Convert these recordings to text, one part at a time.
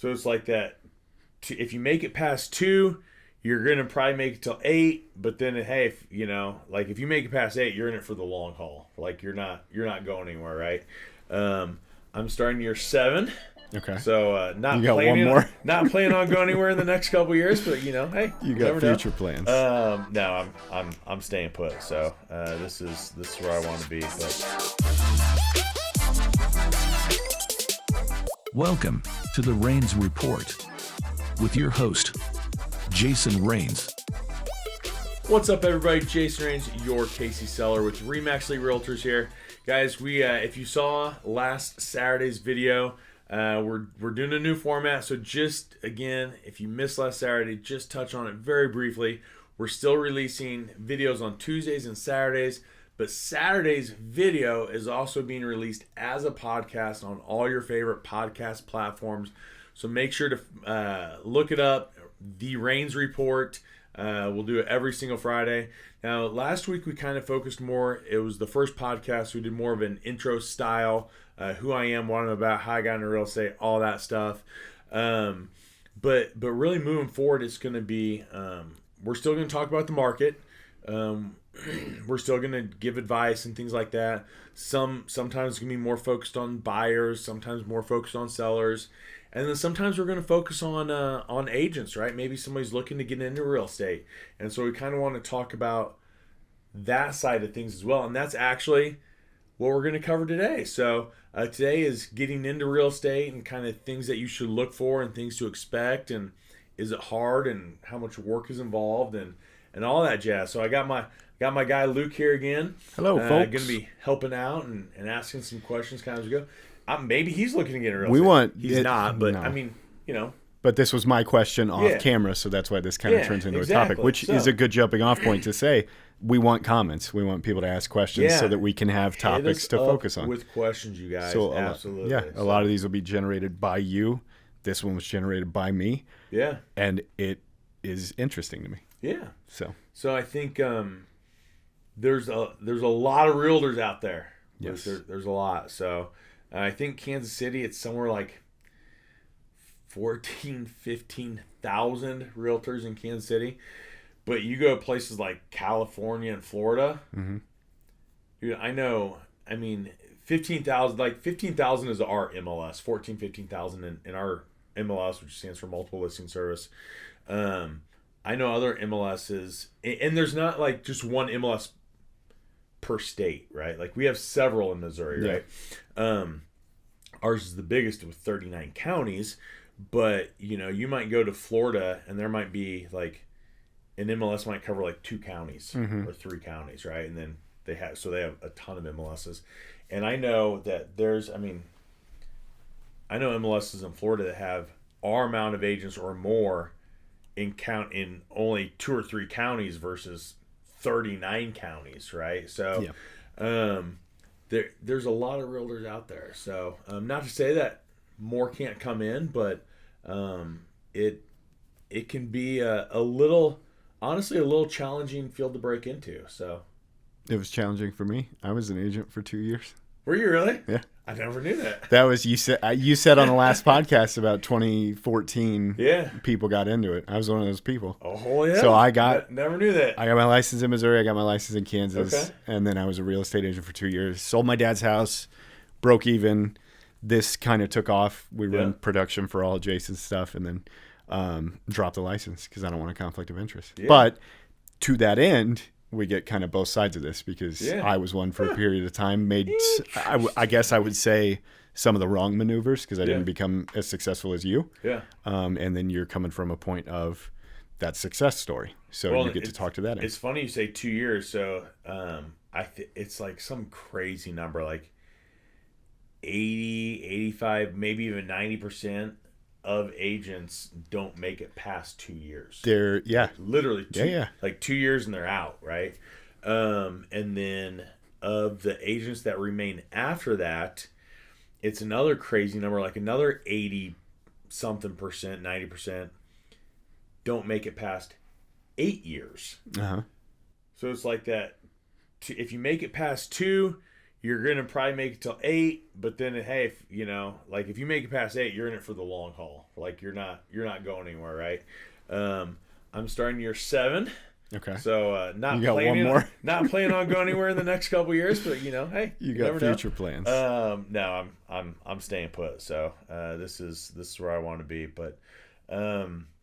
So it's like that. If you make it past 2, you're gonna probably make it till 8. But then, hey, if you make it past 8, you're in it for the long haul. Like you're not going anywhere, right? I'm starting year 7. Okay. So not you got planning, one more. Not planning on going anywhere in the next couple of years, but hey, you got future plans. No, I'm staying put. So this is where I want to be. But welcome to the Rains Report with your host, Jason Rains. What's up, everybody? Jason Rains, your Casey seller with Remax Elite Realtors here, guys. We if you saw last Saturday's video. We're doing a new format, so just again, if you missed last Saturday, just touch on it very briefly. We're still releasing videos on Tuesdays and Saturdays, but Saturday's video is also being released as a podcast on all your favorite podcast platforms. So make sure to look it up, The Rains Report. We'll do it every single Friday. Now, last week we kind of focused more. It was the first podcast. We did more of an intro style. Who I am, what I'm about, how I got into real estate, all that stuff. But really moving forward, it's going to be, we're still going to talk about the market. We're still going to give advice and things like that. Sometimes it's going to be more focused on buyers, sometimes more focused on sellers. And then sometimes we're going to focus on agents, right? Maybe somebody's looking to get into real estate. And so we kind of want to talk about that side of things as well. And that's actually what we're going to cover today. So today is getting into real estate and kind of things that you should look for and things to expect, and is it hard and how much work is involved and all that jazz. So I got my guy Luke here again. Hello, folks. Going to be helping out and asking some questions kind of as we go. Maybe he's looking to get into real estate. He's not, but no. I mean, But this was my question off camera, so that's why this kind of turns into a topic, which is a good jumping off point to say we want comments. We want people to ask questions so that we can have topics to focus on. With questions, you guys. So, absolutely. A lot of these will be generated by you. This one was generated by me. Yeah. And it is interesting to me. Yeah. So I think there's a lot of realtors out there. Yes. There's a lot. So I think Kansas City, it's somewhere like 15,000 realtors in Kansas City. But you go to places like California and Florida, dude, I mean, 15,000 is our MLS, 15,000 in our MLS, which stands for Multiple Listing Service. I know other MLSs, and there's not like just one MLS per state, right? Like we have several in Missouri, right? Ours is the biggest with 39 counties, but you might go to Florida and there might be like an MLS might cover like 2 counties or 3 counties, right? And then they have a ton of MLSs. And I know that I know MLSs in Florida that have our amount of agents or more in only 2 or 3 counties versus 39 counties, right? So there's a lot of realtors out there. So not to say that more can't come in, but it can be honestly a little challenging field to break into. So it was challenging for me. I was an agent for 2 years. Were you really? Yeah. I never knew that. That was you said on the last podcast about 2014. Yeah. People got into it. I was one of those people. Oh yeah. So I never knew that. I got my license in Missouri. I got my license in Kansas. Okay. And then I was a real estate agent for 2 years. Sold my dad's house, broke even. This kind of took off. We run production for all Jason's stuff, and then dropped the license because I don't want a conflict of interest. Yeah. But to that end, we get kind of both sides of this because I was one for a period of time, made, I guess I would say, some of the wrong maneuvers because I didn't become as successful as you. Yeah. And then you're coming from a point of that success story. So you get to talk to that end. It's funny you say 2 years. So it's like some crazy number, like 80, 85, maybe even 90% of agents don't make it past 2 years. They're literally like 2 years and they're out, right? And then of the agents that remain after that, it's another crazy number, like another 80 something percent, 90% don't make it past 8 years. Uh-huh. So it's like that. If you make it past 2, you're gonna probably make it till 8, but then hey, if, you know, like if you make it past 8, you're in it for the long haul. Like you're not going anywhere, right? I'm starting year 7. Okay. So not You got planning one more. not planning on going anywhere in the next couple years, but you know, hey, You never got future know. plans. No, I'm staying put. So this is where I want to be. But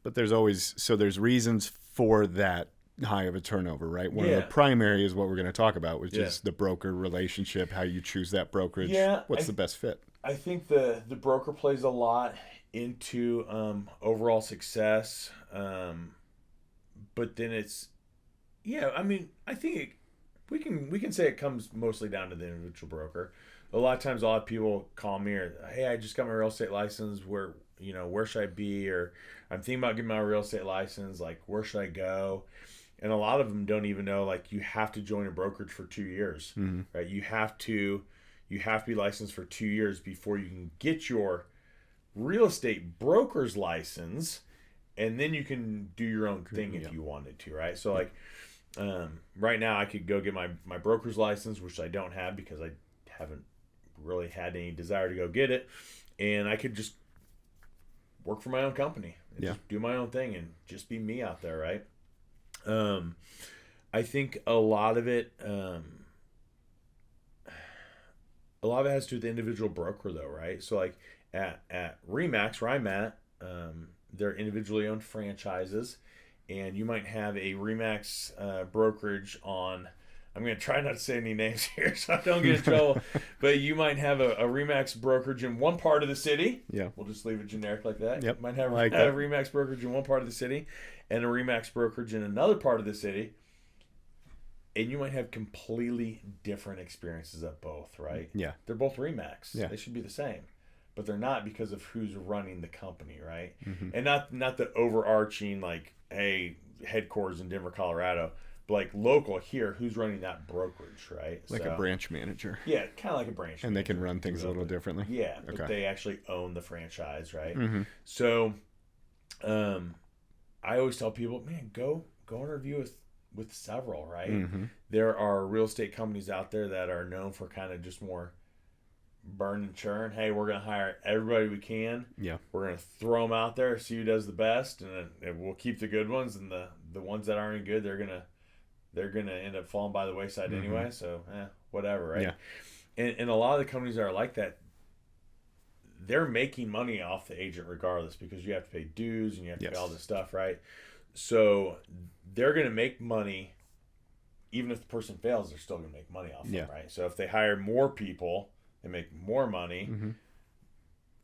there's reasons for that high of a turnover, right? One of the Yeah. primary is what we're going to talk about, which Yeah. is the broker relationship, how you choose that brokerage. Yeah, What's the best fit? I think the broker plays a lot into overall success. But then it's, yeah, I mean, I think we can say it comes mostly down to the individual broker. A lot of times, a lot of people call me or, hey, I just got my real estate license. Where should I be? Or I'm thinking about getting my real estate license. Like, where should I go? And a lot of them don't even know, like, you have to join a brokerage for 2 years, right? You have to be licensed for 2 years before you can get your real estate broker's license, and then you can do your own thing if you wanted to, right? So, like, right now I could go get my broker's license, which I don't have because I haven't really had any desire to go get it, and I could just work for my own company and just do my own thing and just be me out there, right? I think a lot of it has to do with the individual broker, though, right? So, like at REMAX, where I'm at, they're individually owned franchises, and you might have a REMAX brokerage on. I'm going to try not to say any names here so I don't get in trouble. But you might have a REMAX brokerage in one part of the city. Yeah. We'll just leave it generic like that. Yep. You might have like a REMAX brokerage in one part of the city and a REMAX brokerage in another part of the city. And you might have completely different experiences at both, right? Yeah. They're both REMAX. Yeah. They should be the same. But they're not because of who's running the company, right? And not the overarching, like, hey, headquarters in Denver, Colorado. Like local here, who's running that brokerage, right? Like a branch manager. Yeah, kind of like a branch And manager. they can run things a little differently. Yeah, Okay. but they actually own the franchise, right? So, I always tell people, man, go interview with several, right? There are real estate companies out there that are known for kind of just more burn and churn. Hey, we're going to hire everybody we can. Yeah. We're going to throw them out there, see who does the best, and we'll keep the good ones, and the ones that aren't good, they're gonna end up falling by the wayside anyway. So whatever, right? Yeah. And a lot of the companies that are like that, they're making money off the agent regardless, because you have to pay dues and you have to pay all this stuff, right? So they're gonna make money even if the person fails. They're still gonna make money off them, right? So if they hire more people, they make more money.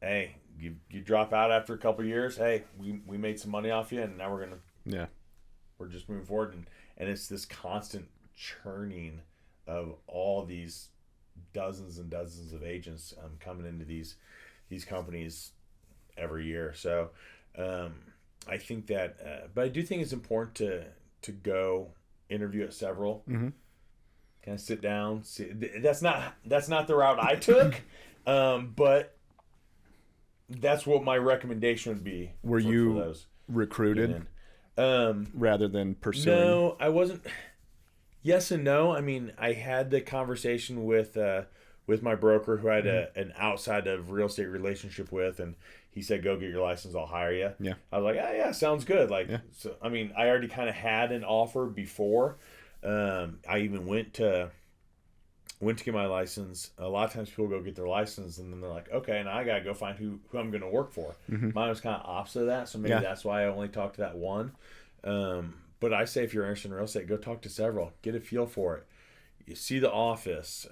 Hey, you drop out after a couple of years. Hey, we made some money off you, and now we're just moving forward, and it's this constant churning of all these dozens and dozens of agents coming into these companies every year. So I think that, but I do think it's important to go interview at several, kind of sit down. See, that's not the route I took, but that's what my recommendation would be. Were you for those recruited? Rather than pursuing? No, I wasn't. Yes and no. I mean, I had the conversation with my broker who I had an outside of real estate relationship with, and he said, "Go get your license. I'll hire you." Yeah. I was like, "Oh yeah, sounds good." Like, so I mean, I already kind of had an offer before. I even went to get my license. A lot of times people go get their license and then they're like, okay, now I gotta go find who I'm gonna work for. Mine was kind of opposite of that, so maybe that's why I only talked to that one. But I say if you're interested in real estate, go talk to several, get a feel for it. You see the office,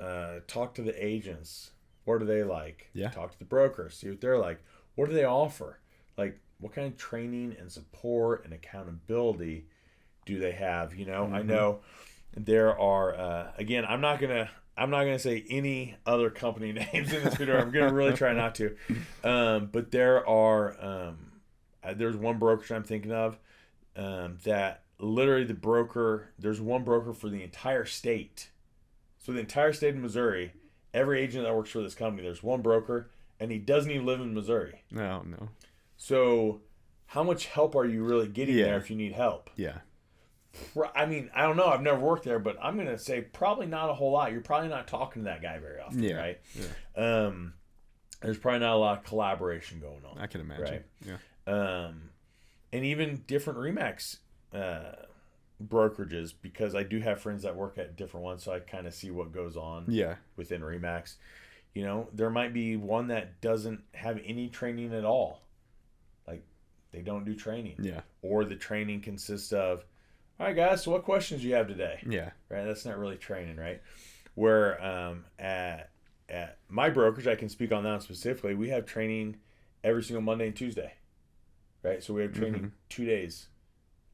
talk to the agents. What are they like? Yeah. Talk to the brokers, see what they're like. What do they offer? Like, what kind of training and support and accountability do they have? You know, I know there are. Again, I'm not gonna say any other company names in this video. I'm gonna really try not to. But there are. There's one brokerage I'm thinking of that literally there's one broker for the entire state. So the entire state of Missouri, every agent that works for this company, there's one broker, and he doesn't even live in Missouri. No. So how much help are you really getting there if you need help? Yeah. I mean, I don't know. I've never worked there, but I'm gonna say probably not a whole lot. You're probably not talking to that guy very often, right? Yeah. There's probably not a lot of collaboration going on. I can imagine. Right? Yeah. And even different Remax brokerages, because I do have friends that work at different ones, so I kind of see what goes on. Yeah. Within Remax. You know, there might be one that doesn't have any training at all. Like, they don't do training. Yeah. Or the training consists of, all right, guys, so what questions do you have today? Yeah. Right? That's not really training, right? Where at my brokerage, I can speak on that specifically, we have training every single Monday and Tuesday. Right? So we have training 2 days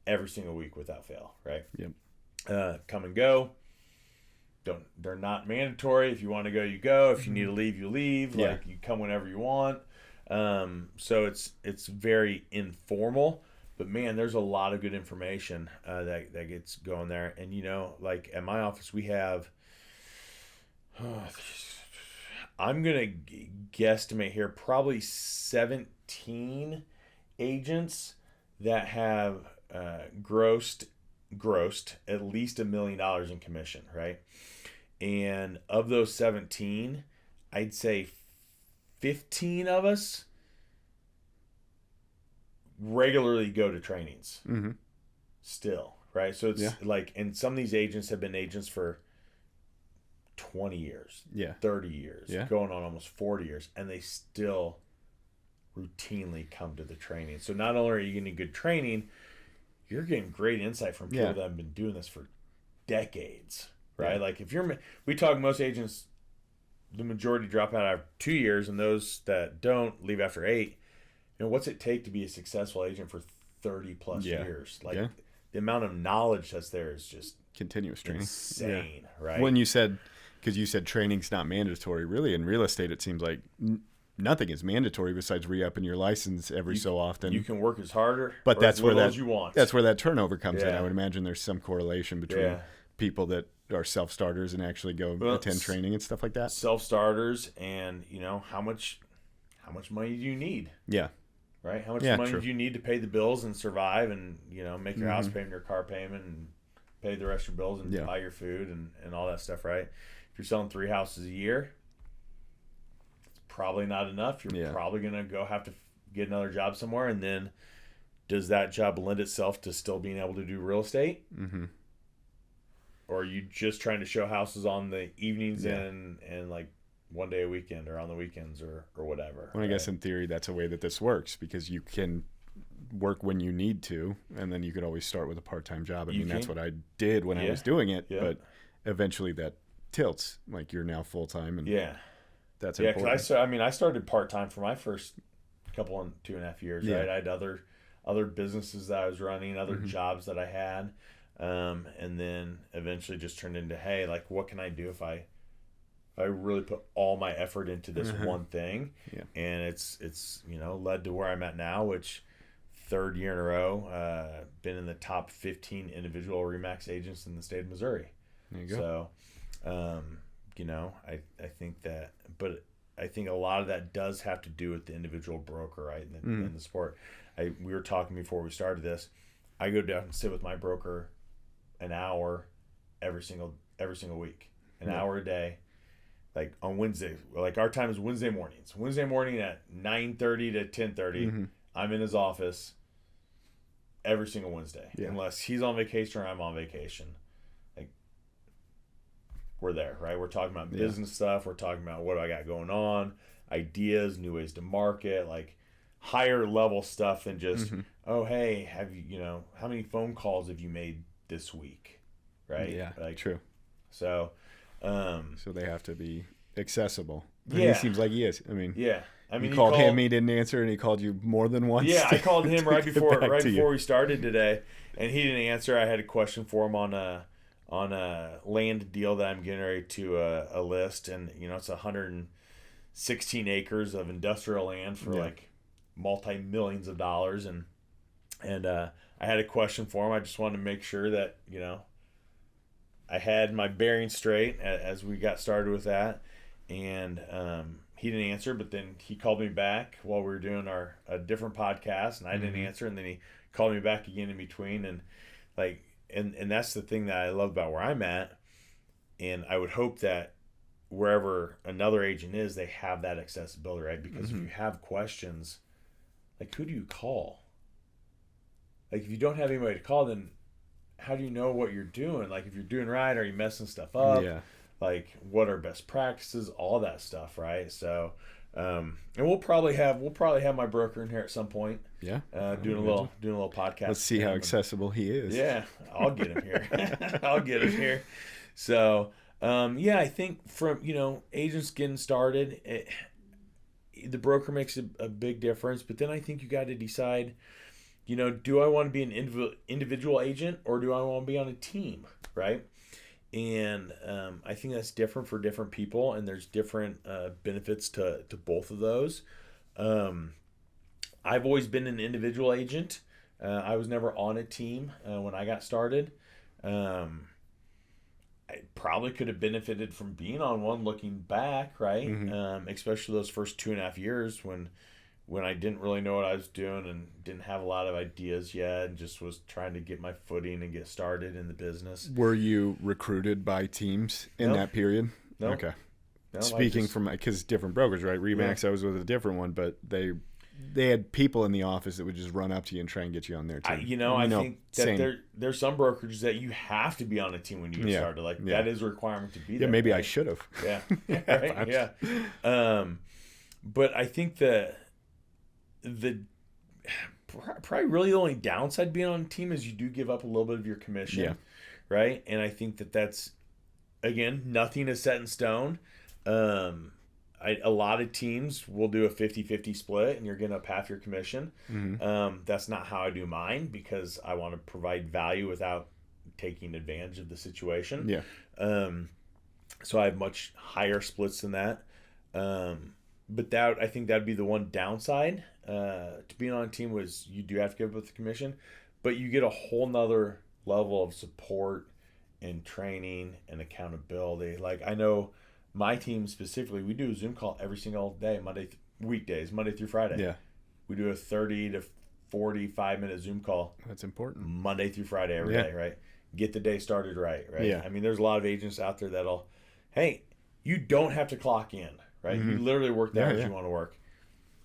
every single week without fail, right? Yep. Come and go. They're not mandatory. If you want to go, you go. If you need to leave, you leave. Yeah. Like, you come whenever you want. So it's very informal, but man, there's a lot of good information that gets going there. And you know, like at my office, we have I'm gonna guesstimate here probably 17 agents that have grossed at least $1 million in commission, right? And of those 17, I'd say 15 of us regularly go to trainings still, right? So it's like, and some of these agents have been agents for 20 years, 30 years, going on almost 40 years, and they still routinely come to the training. So not only are you getting good training, you're getting great insight from people that have been doing this for decades, right? Like if we talk most agents, the majority drop out after 2 years, and those that don't leave after 8. You know, what's it take to be a successful agent for 30 plus years? Like the amount of knowledge that's there is just continuous training, insane, right? When you said, because you said training's not mandatory, really in real estate, it seems like nothing is mandatory besides re-upping your license every so often. You can work as hard but or that's as where little that as you want. That's where that turnover comes in. I would imagine there's some correlation between people that are self-starters and actually go attend training and stuff like that. Self-starters, and you know how much money do you need? Yeah. Right? How much money do you need to pay the bills and survive, and you know, make your house payment, your car payment, and pay the rest of your bills, and buy your food and all that stuff, right? If you're selling 3 houses a year, it's probably not enough. You're probably gonna go have to get another job somewhere, and then does that job lend itself to still being able to do real estate? Or are you just trying to show houses on the evenings and like one day a weekend or on the weekends or whatever? Well, I guess in theory that's a way that this works, because you can work when you need to, and then you could always start with a part-time job. I mean, that's what I did when I was doing it, but eventually that tilts. Like you're now full-time, and that's important. Yeah, because I started part-time for my first couple and 2.5 years, right? I had other businesses that I was running, other jobs that I had. And then eventually just turned into, hey, like, what can I do if I really put all my effort into this one thing? And it's you know, led to where I'm at now, which 3rd year in a row, been in the top 15 individual Remax agents in the state of Missouri. There you go. So, you know, I think that, but I think a lot of that does have to do with the individual broker, right? In the sport. We were talking before we started this. I go down and sit with my broker an hour every single week, an hour a day, like on Wednesday. Like our time is Wednesday mornings. Wednesday morning at 9:30 to 10:30, I'm in his office every single Wednesday, unless he's on vacation or I'm on vacation. Like we're there, right? We're talking about business stuff. We're talking about what do I got going on, ideas, new ways to market, like higher level stuff than just oh, hey, have you know, how many phone calls have you made this week, right? Yeah, like, true. So so they have to be accessible. And he seems like he is. I mean, you called him, he didn't answer, and he called you more than once. Yeah, I called him right before we started today, and he didn't answer. I had a question for him on a land deal that I'm getting ready to a list, and you know, it's 116 acres of industrial land for like multi-millions of dollars, and I had a question for him. I just wanted to make sure that, you know, I had my bearings straight as we got started with that, and he didn't answer. But then he called me back while we were doing a different podcast, and I didn't answer. And then he called me back again in between, and like and that's the thing that I love about where I'm at. And I would hope that wherever another agent is, they have that accessibility, right? Because if you have questions, like, who do you call? Like, if you don't have anybody to call, then how do you know what you're doing? Like, if you're doing right, are you messing stuff up? Yeah. Like, what are best practices? All that stuff, right? So, and we'll probably have my broker in here at some point. Yeah. Doing a little podcast. Let's see how accessible he is. Yeah, I'll get him here. I'll get him here. So, I think from, agents getting started, the broker makes a big difference. But then I think you got to decide, do I want to be an individual agent or do I want to be on a team, right? And I think that's different for different people, and there's different benefits to both of those. I've always been an individual agent. I was never on a team when I got started. I probably could have benefited from being on one looking back, right? Especially those first 2.5 years when I didn't really know what I was doing and didn't have a lot of ideas yet and just was trying to get my footing and get started in the business. Were you recruited by teams in that period? No. Okay. No, Speaking from, because different brokers, right? Remax, I was with a different one, but they had people in the office that would just run up to you and try and get you on their team. I think that there's some brokerages that you have to be on a team when you get started. Like, that is a requirement to be there. Yeah, maybe right? I should have. Yeah. Right? Yeah. But I think the probably really the only downside being on a team is you do give up a little bit of your commission, right? And I think that's, again, nothing is set in stone. A lot of teams will do a 50-50 split and you're getting up half your commission. That's not how I do mine because I want to provide value without taking advantage of the situation. So I have much higher splits than that. But I think that'd be the one downside to being on a team was you do have to give up the commission, but you get a whole nother level of support and training and accountability. Like, I know my team specifically, we do a Zoom call every single day, weekdays, Monday through Friday. Yeah. We do a 30 to 45 minute Zoom call. That's important. Monday through Friday every day, right? Get the day started right? Yeah. I mean, there's a lot of agents out there hey, you don't have to clock in, right? You literally work the hours you want to work.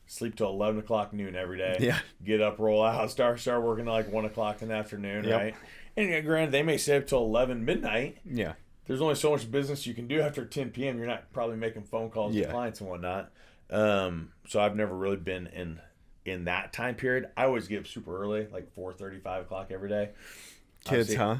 Sleep till 11 o'clock noon every day. Yeah. Get up, roll out, start working at like 1 o'clock in the afternoon, right? And granted, they may stay up till 11 midnight. Yeah. There's only so much business you can do after 10 p.m. You're not probably making phone calls to clients and whatnot. So I've never really been in that time period. I always get up super early, like 4:30, 5 o'clock every day. Kids, huh?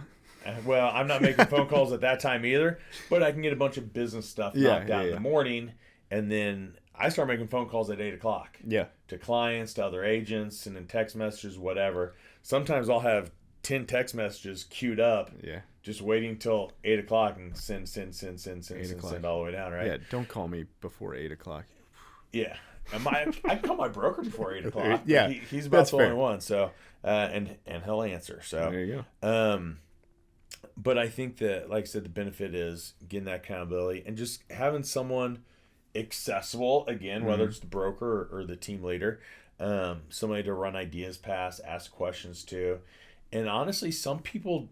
Well, I'm not making phone calls at that time either, but I can get a bunch of business stuff knocked out in the morning, and then I start making phone calls at 8 o'clock. Yeah. To clients, to other agents, and then text messages, whatever. Sometimes I'll have 10 text messages queued up. Yeah. Just waiting till 8 o'clock and send all the way down, right? Yeah, don't call me before 8 o'clock. Yeah. I can call my broker before 8 o'clock. Yeah. He's about the only one. So, and he'll answer. So there you go. But I think that, like I said, the benefit is getting that accountability and just having someone accessible, again, whether it's the broker or the team leader, somebody to run ideas past, ask questions to. And honestly, some people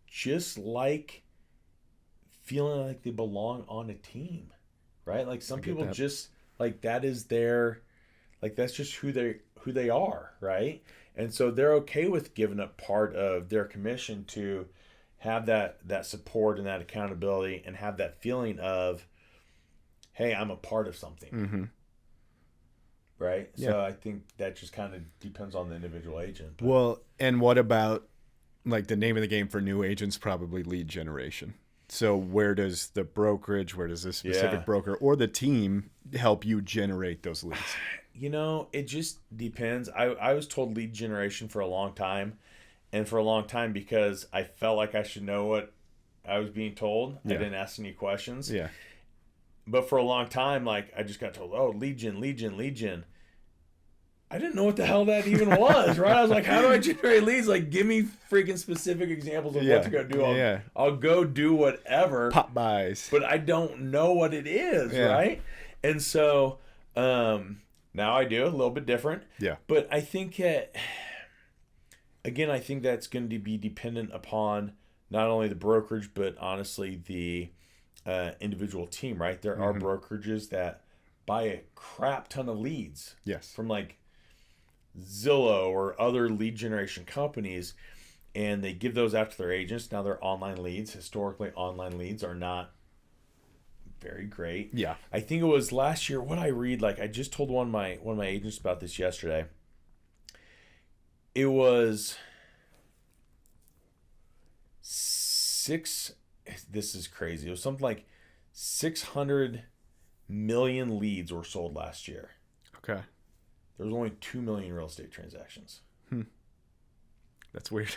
just like feeling like they belong on a team, right? Like some people just like that is their, like that's just who they are, right? And so they're okay with giving up part of their commission to have that support and that accountability and have that feeling of, hey, I'm a part of something. Right? Yeah. So I think that just kind of depends on the individual agent. But. Well, and what about, like, the name of the game for new agents, probably lead generation. So where does the brokerage, where does this specific broker or the team help you generate those leads? It just depends. I was told lead generation for a long time. And for a long time, because I felt like I should know what I was being told, I didn't ask any questions. Yeah. But for a long time, like, I just got told, oh, lead gen. I didn't know what the hell that even was, right? I was like, how do I generate leads? Like, give me freaking specific examples of what to go do. I'll go do whatever. Pop buys. But I don't know what it is, right? And so now I do a little bit different. Yeah. But I think again, I think that's going to be dependent upon not only the brokerage, but honestly the individual team, right? There are brokerages that buy a crap ton of leads from like Zillow or other lead generation companies, and they give those out to their agents. Now they're online leads. Historically, online leads are not very great. Yeah. I think it was last year, what I read, like I just told one of my agents about this yesterday. It was this is crazy. It was something like 600 million leads were sold last year. Okay. There was only 2 million real estate transactions. That's weird.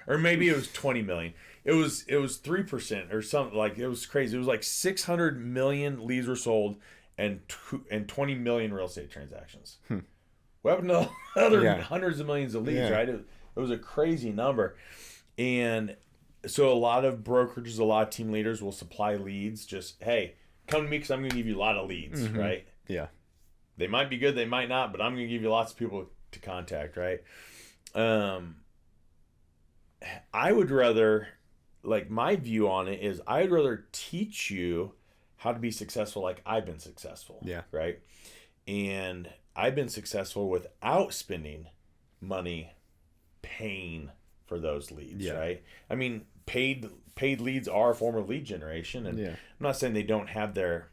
Or maybe it was 20 million. It was 3% or something. Like, it was crazy. It was like 600 million leads were sold and 20 million real estate transactions. What happened to the other hundreds of millions of leads, right? It was a crazy number. And so a lot of brokerages, a lot of team leaders will supply leads. Just, hey, come to me because I'm going to give you a lot of leads, right? Yeah. They might be good, they might not, but I'm going to give you lots of people to contact, right? I would rather, like, my view on it is I'd rather teach you how to be successful like I've been successful, right? And I've been successful without spending money paying for those leads, right? I mean, paid leads are a form of lead generation, and I'm not saying they don't have their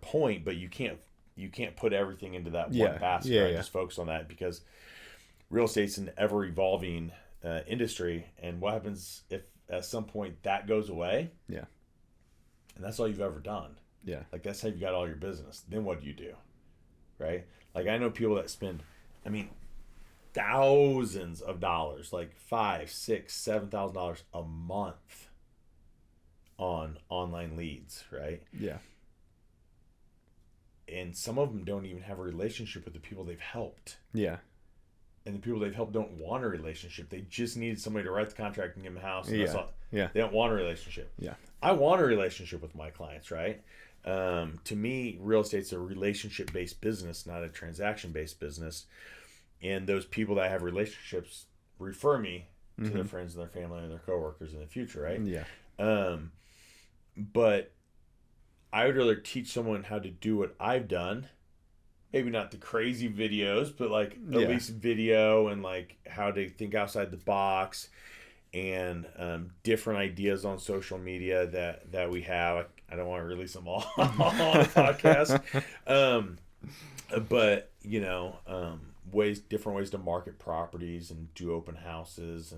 point, but you can't put everything into that one basket, right? Just focus on that, because real estate's an ever evolving industry, and what happens if at some point that goes away? And that's all you've ever done. Like, that's how you got all your business. Then what do you do, right? Like, I know people that spend, I mean, thousands of dollars, like $5,000, $6,000, $7,000 a month on online leads, right? And some of them don't even have a relationship with the people they've helped. And the people they've helped don't want a relationship. They just needed somebody to write the contract and give them a house. And that's all. They don't want a relationship. I want a relationship with my clients, right? To me, real estate's a relationship-based business, not a transaction-based business. And those people that have relationships refer me to their friends and their family and their coworkers in the future, right? But I would rather teach someone how to do what I've done. Maybe not the crazy videos, but like at least video, and like how to think outside the box, and different ideas on social media that we have. I don't want to release them all on the podcast. But you know, different ways to market properties and do open houses,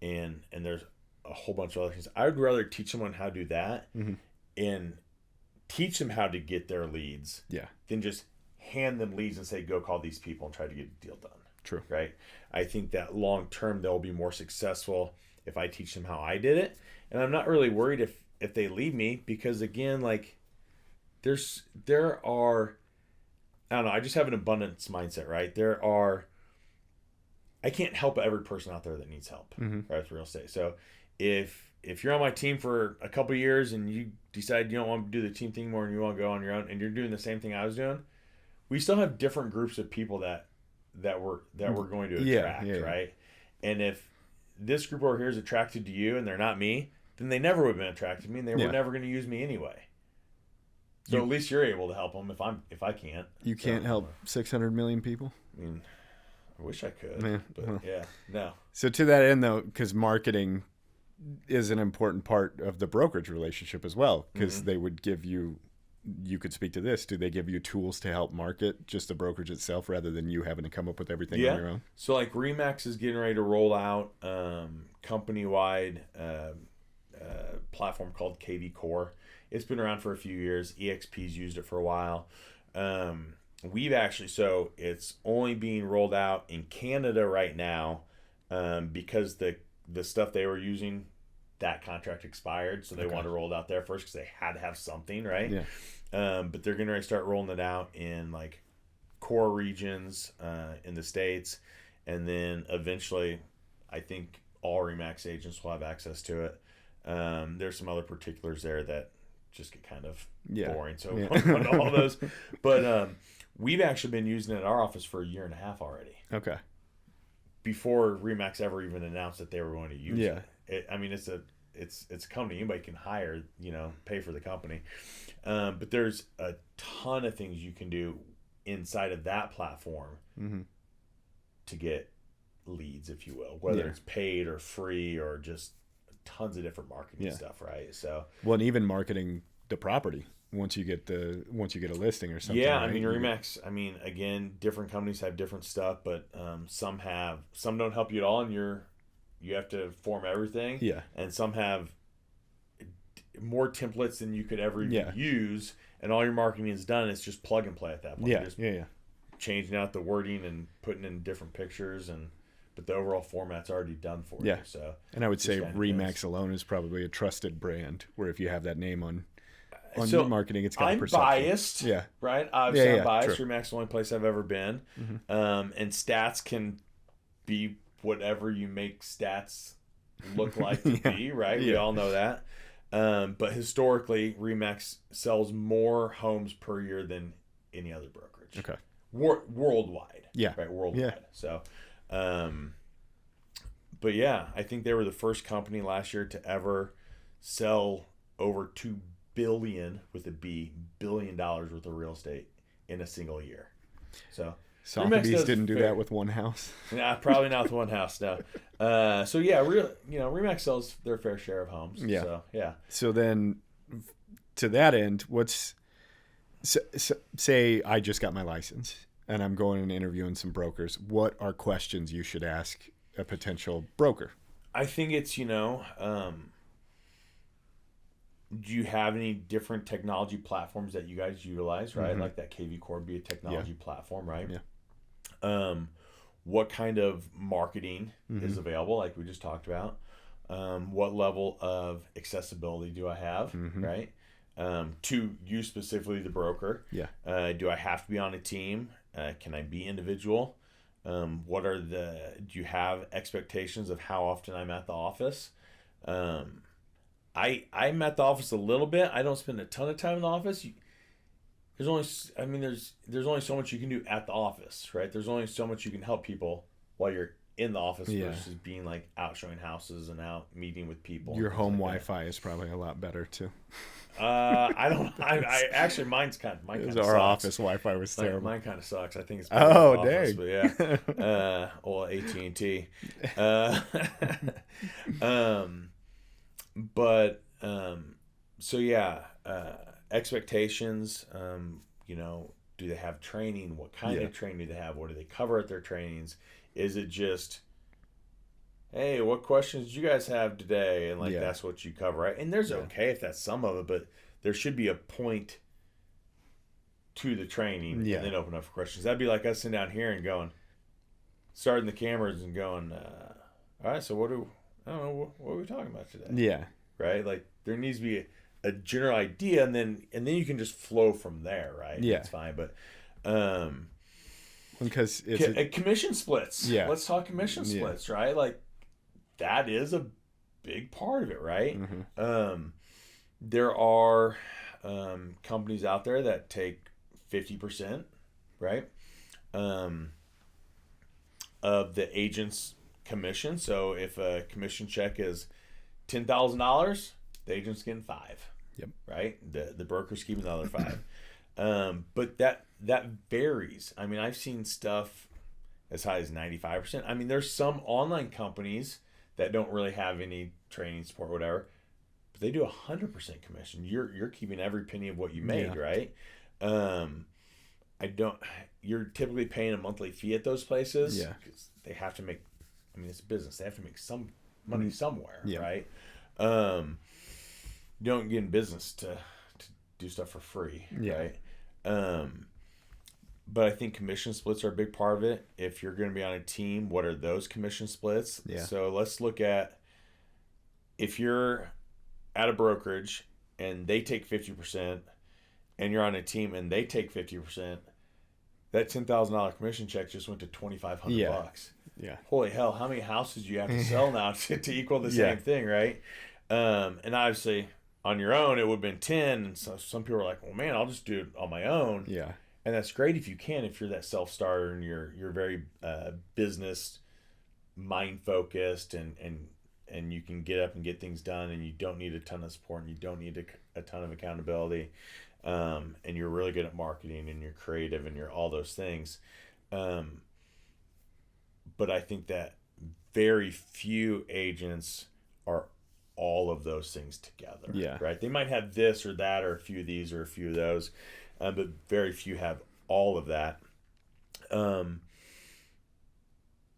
and there's a whole bunch of other things. I would rather teach someone how to do that and teach them how to get their leads than just hand them leads and say, go call these people and try to get a deal done. True. Right? I think that long term they'll be more successful if I teach them how I did it. And I'm not really worried if they leave me, because again, like there are, I don't know, I just have an abundance mindset, right? I can't help every person out there that needs help, right, with real estate. So if you're on my team for a couple of years and you decide you don't want to do the team thing more and you want to go on your own and you're doing the same thing I was doing, we still have different groups of people that we're going to attract, right? And if this group over here is attracted to you and they're not me, then they never would have been attracted to me, and they were never going to use me anyway. So at least you're able to help them if I can't. You can't help 600 million people? I mean, I wish I could, but no. So to that end, though, because marketing is an important part of the brokerage relationship as well, because they would give you could speak to this. Do they give you tools to help market just the brokerage itself rather than you having to come up with everything on your own? So like RE/MAX is getting ready to roll out company-wide platform called KV Core. It's been around for a few years. EXP's used it for a while. We've actually, so it's only being rolled out in Canada right now because the stuff they were using, that contract expired, so they wanted to roll it out there first because they had to have something, right? But they're going to start rolling it out in like core regions in the States, and then eventually I think all RE/MAX agents will have access to it. There's some other particulars there that just get kind of boring, so on all those. But we've actually been using it at our office for 1.5 years already. before Remax ever even announced that they were going to use Yeah. it. I mean, it's a company anybody can hire, pay for the company. But there's a ton of things you can do inside of that platform to get leads, if you will, whether it's paid or free or just tons of different marketing stuff, right? So, well, and even marketing the property once you get a listing or something. yeah, right? I mean, Remax. I mean, again, different companies have different stuff, but some don't help you at all, and you have to form everything. Yeah, and some have more templates than you could ever even use, and all your marketing is done. It's just plug and play at that point. Yeah. Changing out the wording and putting in different pictures, but the overall format's already done for you. So, and I would say Remax alone is probably a trusted brand, where if you have that name on your marketing, it's got perception. I'm biased, right? Obviously, I'm biased. True. Remax is the only place I've ever been, and stats can be whatever you make stats look like to be, right? We all know that. But historically, Remax sells more homes per year than any other brokerage. Okay. Worldwide. Yeah. Right. Worldwide. Yeah. So, but yeah, I think they were the first company last year to ever sell over $2 billion billion dollars worth of real estate in a single year. So Sotheby's didn't do that with one house. Nah, probably not with one house. No. So yeah, Remax sells their fair share of homes. Yeah. So yeah. So then, to that end, say I just got my license and I'm going and interviewing some brokers. What are questions you should ask a potential broker? I think it's do you have any different technology platforms that you guys utilize, right? Like that KV Core would be a technology platform, right? Yeah. What kind of marketing is available, like we just talked about? What level of accessibility do I have, right? To you specifically, the broker. Yeah. Do I have to be on a team? Can I be individual? Do you have expectations of how often I'm at the office? I'm at the office a little bit. I don't spend a ton of time in the office. There's only so much you can do at the office, right? There's only so much you can help people while you're in the office versus being like out showing houses and out meeting with people. Your home Wi-Fi is probably a lot better too. I actually mine's kind of our office Wi-Fi was terrible. Mine kind of sucks. I think it's dang. But yeah, well, AT&T. So yeah, expectations. Do they have training? What kind of training do they have? What do they cover at their trainings? Is it just, hey, what questions do you guys have today? And that's what you cover, right? And there's okay if that's some of it, but there should be a point to the training and then open up for questions. That'd be like us sitting down here and starting the cameras and going, all right, so what are we talking about today? Yeah. Right? Like there needs to be a general idea and then you can just flow from there, right? Yeah. It's fine. But because commission splits. Yeah. Let's talk commission splits, right? Like that is a big part of it, right? There are companies out there that take 50%, right? Of the agent's commission. So if a commission check is $10,000, the agent's getting $5,000. Yep. Right? The broker's keeping the other $5,000. But that varies. I mean, I've seen stuff as high as 95%. I mean, there's some online companies that don't really have any training support, whatever, but they do 100% commission. You're keeping every penny of what you made, right? You're typically paying a monthly fee at those places. Yeah. Because they have to make, I mean, it's a business. They have to make some money somewhere, right? You don't get in business to do stuff for free, right? But I think commission splits are a big part of it. If you're going to be on a team, what are those commission splits? Yeah. So let's look at if you're at a brokerage and they take 50% and you're on a team and they take 50%, that $10,000 commission check just went to $2,500 bucks. Yeah. Holy hell, how many houses do you have to sell now to equal the same thing, right? And obviously on your own it would have been 10, and so some people are like, well man, I'll just do it on my own. Yeah. And that's great if you can, if you're that self-starter and you're very business mind focused and you can get up and get things done, and you don't need a ton of support, and you don't need a ton of accountability, and you're really good at marketing, and you're creative, and you're all those things. But I think that very few agents are all of those things together. Yeah. Right? They might have this or that, or a few of these or a few of those, but very few have all of that.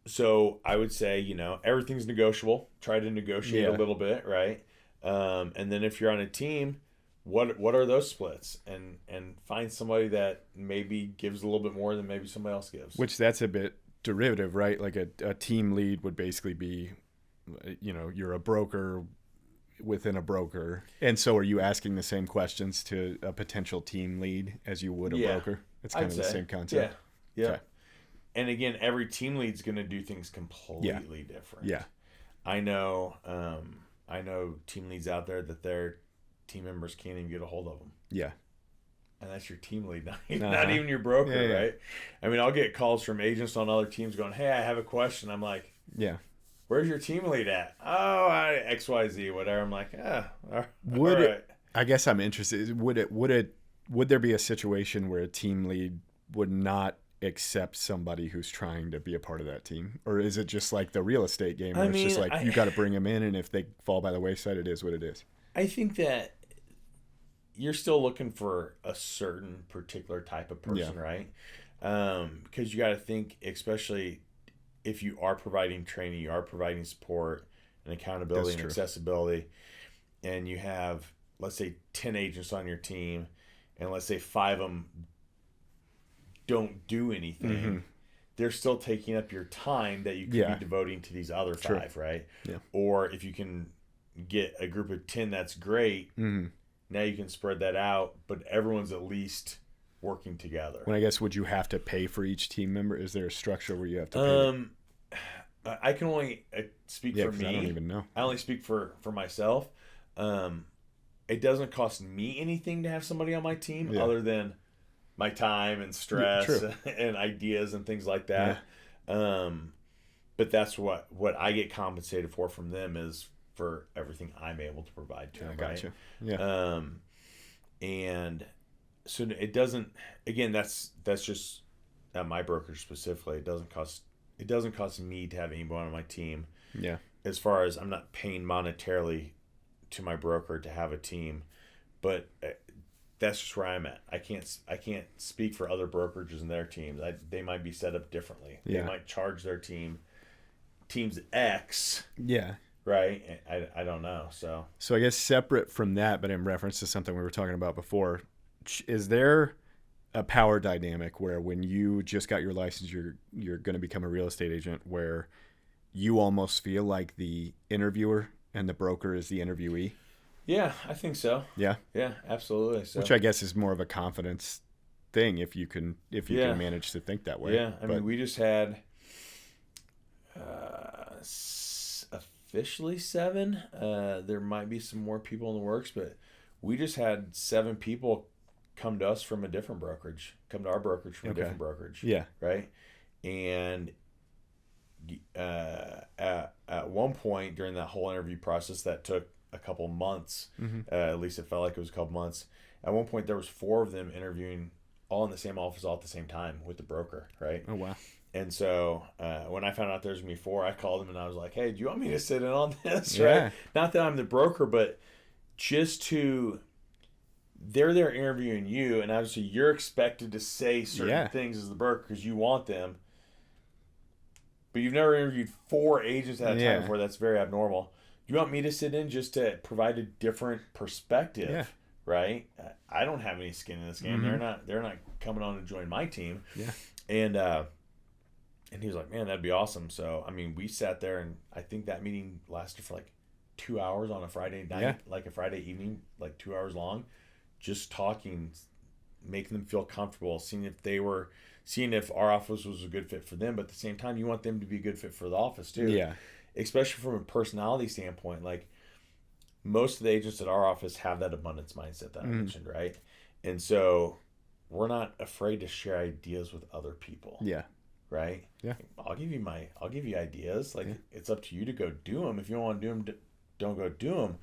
So I would say, everything's negotiable. Try to negotiate a little bit, right? And then if you're on a team, what are those splits? And find somebody that maybe gives a little bit more than maybe somebody else gives. Which that's a bit derivative, right? Like a team lead would basically be, you're a broker within a broker. And so are you asking the same questions to a potential team lead as you would a broker? It's kind of the same concept. Yeah. Okay. And again, every team lead's going to do things completely different. Yeah. I know team leads out there that their team members can't even get a hold of them. Yeah. And that's your team lead, not even your broker, right? I mean, I'll get calls from agents on other teams going, "Hey, I have a question." I'm like, "Yeah, where's your team lead at?" "Oh, XYZ, whatever." I'm like, all would right. it? I guess I'm interested. Would there be a situation where a team lead would not accept somebody who's trying to be a part of that team, or is it just like the real estate game where it's just like you got to bring them in, and if they fall by the wayside, it is what it is? I think that you're still looking for a certain particular type of person, right? Because you got to think, especially if you are providing training, you are providing support and accountability and accessibility, and you have, let's say, 10 agents on your team, and let's say 5 of them don't do anything, they're still taking up your time that you could be devoting to these other 5, right? Yeah. Or if you can get a group of 10, that's great. Now you can spread that out, but everyone's at least working together. Well, I guess, would you have to pay for each team member? Is there a structure where you have to pay? I can only speak for me. I don't even know. I only speak for myself. It doesn't cost me anything to have somebody on my team other than my time and stress and ideas and things like that. But that's what I get compensated for from them is for everything I'm able to provide to them. Gotcha. Right? Yeah. And so it doesn't. Again, that's just at my brokerage specifically. It doesn't cost me to have anyone on my team. Yeah. As far as I'm not paying monetarily to my broker to have a team, but that's just where I'm at. I can't speak for other brokerages and their teams. They might be set up differently. Yeah. They might charge their teams X. Yeah. Right. I don't know. So I guess separate from that, but in reference to something we were talking about before, is there a power dynamic where when you just got your license, you're going to become a real estate agent, where you almost feel like the interviewer and the broker is the interviewee? Yeah, I think so. Yeah. Yeah, absolutely. So. Which I guess is more of a confidence thing if you can manage to think that way. Yeah, I mean, we just had officially 7. There might be some more people in the works, but we just had 7 people come to us from a different brokerage, come to our brokerage from a different brokerage. Yeah. Right. And at one point during that whole interview process that took a couple months, at least it felt like it was a couple months. At one point there was 4 of them interviewing all in the same office all at the same time with the broker. Right. Oh, wow. And so when I found out there was going to be 4, I called him and I was like, "Hey, do you want me to sit in on this?" Yeah. Right? Not that I'm the broker, but just to, they're there interviewing you, and obviously you're expected to say certain things as the broker because you want them. But you've never interviewed 4 agents at a time before. That's very abnormal. You want me to sit in just to provide a different perspective, right? I don't have any skin in this game. They're not coming on to join my team. Yeah. And he was like, "Man, that'd be awesome." So, I mean, we sat there, and I think that meeting lasted for like 2 hours on a Friday night, like a Friday evening, like 2 hours long, just talking, making them feel comfortable, seeing if our office was a good fit for them. But at the same time, you want them to be a good fit for the office too. Yeah. Especially from a personality standpoint. Like, most of the agents at our office have that abundance mindset that I mentioned, right? And so we're not afraid to share ideas with other people. Yeah. right? Yeah. I'll give you ideas. Like, it's up to you to go do them. If you don't want to do them, don't go do them.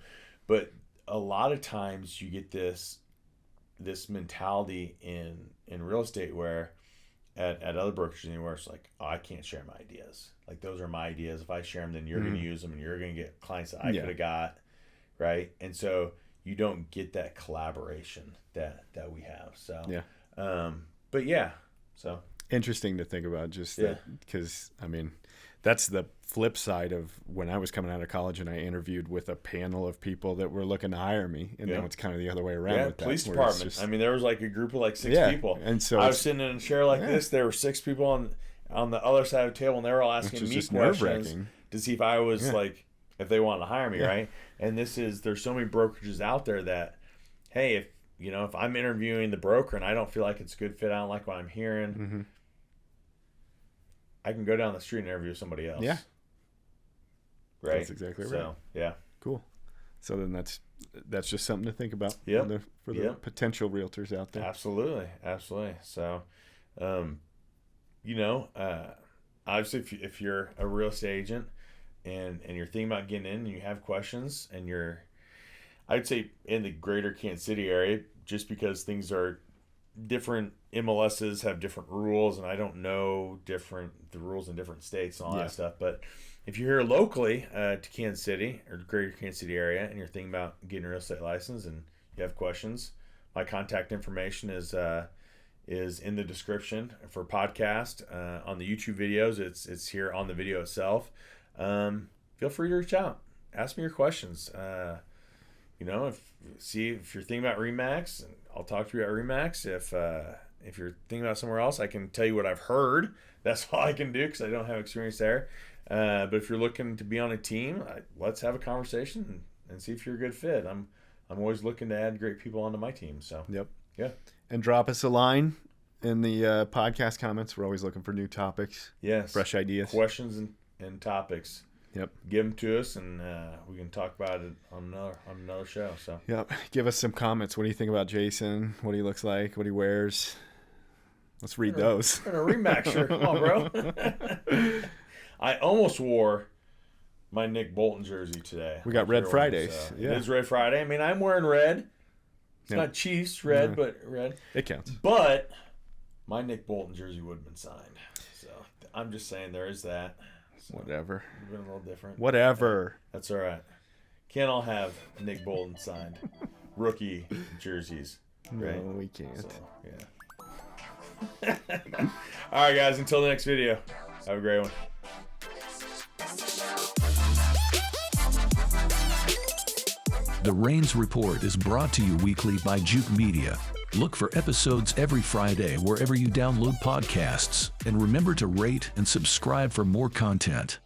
But a lot of times you get this mentality in real estate where at other brokerages anywhere, it's like, oh, I can't share my ideas. Like, those are my ideas. If I share them, then you're going to use them and you're going to get clients that I could have got, right? And so you don't get that collaboration that we have. So but yeah, so interesting to think about, just that, because I mean, that's the flip side of when I was coming out of college and I interviewed with a panel of people that were looking to hire me, and now it's kind of the other way around with that. Police department. Just, I mean, there was like a group of like 6 people, and so I was sitting in a chair like this. There were 6 people on the other side of the table, and they were all asking me questions to see if I was like, if they wanted to hire me, right? And there's so many brokerages out there that, hey, if I'm interviewing the broker and I don't feel like it's a good fit, I don't like what I'm hearing, I can go down the street and interview somebody else. Yeah. Right. That's exactly right. So, yeah. Cool. So then that's just something to think about for the potential realtors out there. Absolutely. So, obviously if you're a real estate agent and you're thinking about getting in and you have questions and I'd say in the greater Kansas City area, just because things are different, MLSs have different rules, and I don't know the rules in different states and all that stuff. But if you're here locally to Kansas City or the greater Kansas City area and you're thinking about getting a real estate license and you have questions, my contact information is in the description for podcast. On the YouTube videos, it's here on the video itself. Feel free to reach out, ask me your questions. If you're thinking about RE/MAX, I'll talk to you about RE/MAX. If you're thinking about somewhere else, I can tell you what I've heard. That's all I can do because I don't have experience there. But if you're looking to be on a team, let's have a conversation and see if you're a good fit. I'm always looking to add great people onto my team. So and drop us a line in the podcast comments. We're always looking for new topics. Yes, fresh ideas, questions, and topics. Give them to us, and we can talk about it on another show. So give us some comments. What do you think about Jason? What he looks like? What he wears? Let's read those. In a RE/MAX shirt. Come on, bro. I almost wore my Nick Bolton jersey today. We got Red Fridays. So it is Red Friday. I mean, I'm wearing red. It's not Chiefs red, but red. It counts. But my Nick Bolton jersey would have been signed. So I'm just saying there is that. So whatever. It's been a little different. Whatever. That's all right. Can't all have Nick Bolton signed rookie jerseys. Right? No, we can't. So, all right, guys. Until the next video. Have a great one. The Rains Report is brought to you weekly by Juke Media. Look for episodes every Friday wherever you download podcasts. And remember to rate and subscribe for more content.